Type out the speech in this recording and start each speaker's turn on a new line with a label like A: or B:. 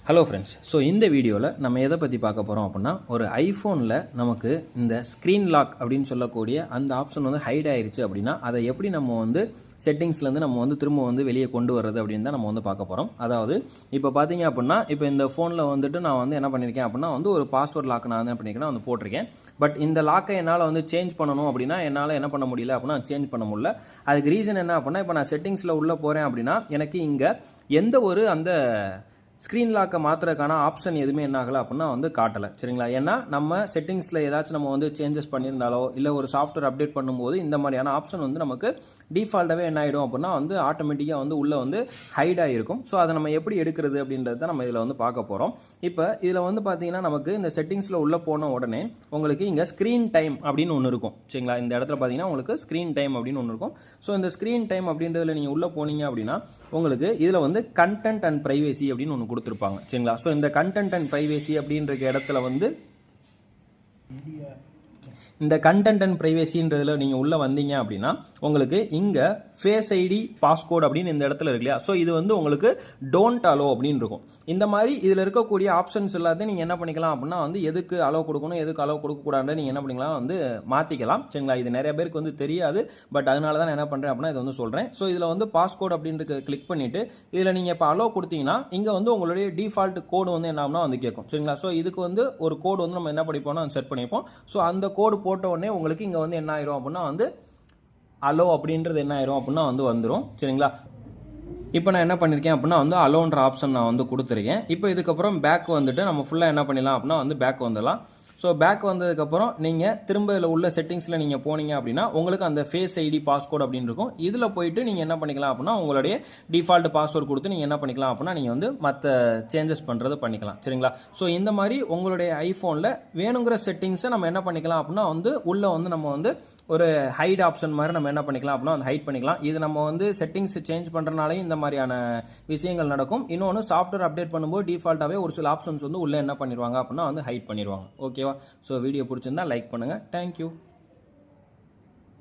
A: Hello friends. So இந்த வீடியோவில் நம்ம எதை பற்றி பார்க்க போகிறோம் அப்படின்னா, ஒரு ஐஃபோனில் நமக்கு இந்த ஸ்க்ரீன் லாக் அப்படின்னு சொல்லக்கூடிய அந்த ஆப்ஷன் வந்து ஹைட் ஆயிருச்சு அப்படின்னா, அதை எப்படி நம்ம வந்து செட்டிங்ஸ்லேருந்து நம்ம வந்து திரும்ப வந்து வெளியே கொண்டு வர்றது அப்படின்னு தான் நம்ம வந்து பார்க்க போகிறோம். அதாவது இப்போ பார்த்தீங்க அப்படின்னா, இப்போ இந்த ஃபோனில் வந்துட்டு நான் வந்து என்ன பண்ணியிருக்கேன் அப்படின்னா வந்து ஒரு பாஸ்வேர்ட் லாக் நான் என்ன பண்ணியிருக்கேன்னா வந்து போட்டிருக்கேன். பட் இந்த லாக்கை என்னால் வந்து சேஞ்ச் பண்ணணும் அப்படின்னா என்னால் என்ன பண்ண முடியல அப்படின்னா சேஞ்ச் பண்ண முடியல. அதுக்கு ரீசன் என்ன அப்படின்னா, இப்போ நான் செட்டிங்ஸில் உள்ளே போகிறேன் அப்படின்னா எனக்கு இங்கே எந்த ஒரு அந்த ஸ்க்ரீன் லாக்கை மாற்றுறதுக்கான ஆப்ஷன் எதுவுமே என்ன ஆகலை அப்படின்னா வந்து காட்டலை. சரிங்களா? ஏன்னா நம்ம செட்டிங்ஸில் ஏதாச்சும் நம்ம வந்து சேஞ்சஸ் பண்ணியிருந்தாலோ இல்லை ஒரு சாஃப்ட்வேர் அப்டேட் பண்ணும்போது இந்த மாதிரியான ஆப்ஷன் வந்து நமக்கு டிஃபால்ட்டாகவே என்ன ஆகிடும் அப்படின்னா வந்து ஆட்டோமேட்டிக்காக வந்து உள்ளே வந்து ஹைடாக இருக்கும். ஸோ அதை நம்ம எப்படி எடுக்கிறது அப்படின்றது தான் நம்ம இதில் வந்து பார்க்க போகிறோம். இப்போ இதில் வந்து பார்த்தீங்கன்னா நமக்கு இந்த செட்டிங்ஸில் உள்ளே போன உடனே உங்களுக்கு இங்கே ஸ்க்ரீன் டைம் அப்படின்னு ஒன்று இருக்கும். சரிங்களா? இந்த இடத்துல பார்த்தீங்கன்னா உங்களுக்கு ஸ்க்ரீன் டைம் அப்படின்னு ஒன்று இருக்கும். ஸோ இந்த ஸ்க்ரீன் டைம் அப்படின்றதுல நீங்கள் உள்ளே போனீங்க அப்படின்னா உங்களுக்கு இதில் வந்து கண்டென்ட் அண்ட் ப்ரைவேசி அப்படின்னு ஒன்று கொடுத்துருப்பாங்க. சரிங்களா? ஸோ இந்த கண்டென்ட் அண்ட் ப்ரைவேசி அப்படின்ற இடத்துல வந்து இந்த கண்டென்ட் அண்ட் ப்ரைவேசின்றதுல நீங்கள் உள்ளே வந்தீங்க அப்படின்னா உங்களுக்கு இங்கே ஃபேஸ் ஐடி பாஸ்கோட் அப்படின்னு இந்த இடத்துல இருக்கு இல்லையா? ஸோ இது வந்து உங்களுக்கு டோன்ட் அலோ அப்படின்னு இருக்கும். இந்த மாதிரி இதில் இருக்கக்கூடிய ஆப்ஷன்ஸ் எல்லாத்தையும் நீங்கள் என்ன பண்ணிக்கலாம் அப்படின்னா வந்து எதுக்கு அலோ கொடுக்கணும் எதுக்கு அலோ கொடுக்கக்கூடாதுன்னு நீங்கள் என்ன பண்ணிக்கலாம் வந்து மாற்றிக்கலாம். சரிங்களா? இது நிறைய பேருக்கு வந்து தெரியாது. பட் அதனால தான் நான் என்ன பண்ணுறேன் அப்படின்னா இதை வந்து சொல்கிறேன். ஸோ இதில் வந்து பாஸ்கோட் அப்படின்ட்டு கிளிக் பண்ணிவிட்டு இதில் நீங்கள் இப்போ அலோ கொடுத்தீங்கன்னா இங்கே வந்து உங்களுடைய டிஃபால்ட் கோடு வந்து என்ன ஆகும்னா வந்து கேட்கும். சரிங்களா? ஸோ இதுக்கு வந்து ஒரு கோடு வந்து நம்ம என்ன பண்ணிப்போம்னா செட் பண்ணிப்போம். ஸோ அந்த கோடு போட்ட உடனே உங்களுக்கு இங்கே வந்து என்ன ஆயிரும் அப்படின்னா வந்து அலோ அப்படின்றது என்ன ஆயிரும் அப்படின்னா வந்து வந்துடும். சரிங்களா? இப்போ நான் என்ன பண்ணியிருக்கேன் அப்படின்னா வந்து அலோன்ற ஆப்ஷன் நான் வந்து கொடுத்துருக்கேன். இப்போ இதுக்கப்புறம் பேக் வந்துட்டு நம்ம ஃபுல்லாக என்ன பண்ணிடலாம் அப்படின்னா வந்து பேக் வந்துடலாம். ஸோ பேக் வந்ததுக்கப்புறம் நீங்கள் திரும்ப இதில் உள்ள செட்டிங்ஸில் நீங்கள் போனீங்க அப்படின்னா உங்களுக்கு அந்த ஃபேஸ் ஐடி பாஸ்கோட் அப்படின்னு இருக்கும். இதில் போயிட்டு நீங்கள் என்ன பண்ணிக்கலாம் அப்படின்னா உங்களுடைய டிஃபால்ட் பாஸ்வேர்டு கொடுத்து நீங்கள் என்ன பண்ணிக்கலாம் அப்படின்னா நீங்கள் வந்து மற்ற சேஞ்சஸ் பண்ணுறது பண்ணிக்கலாம். சரிங்களா? ஸோ இந்த மாதிரி உங்களுடைய ஐஃபோனில் வேணுங்கிற செட்டிங்ஸை நம்ம என்ன பண்ணிக்கலாம் அப்படின்னா வந்து உள்ளே வந்து நம்ம வந்து ஒரு ஹைட் ஆப்ஷன் மாதிரி நம்ம என்ன பண்ணிக்கலாம் அப்படின்னா வந்து ஹைட் பண்ணிக்கலாம். இது நம்ம வந்து செட்டிங்ஸ் சேஞ்ச் பண்ணுறனாலே இந்த மாதிரியான விஷயங்கள் நடக்கும். இன்னொன்று சாஃப்ட்வேர் அப்டேட் பண்ணும்போது டிஃபால்ட்டாகவே ஒரு சில ஆப்ஷன்ஸ் வந்து உள்ளே என்ன பண்ணிடுவாங்க அப்படின்னா வந்து ஹைட் பண்ணிடுவாங்க. ஓகேவா? ஸோ வீடியோ பிடிச்சிருந்தா லைக் பண்ணுங்கள். தேங்க்யூ.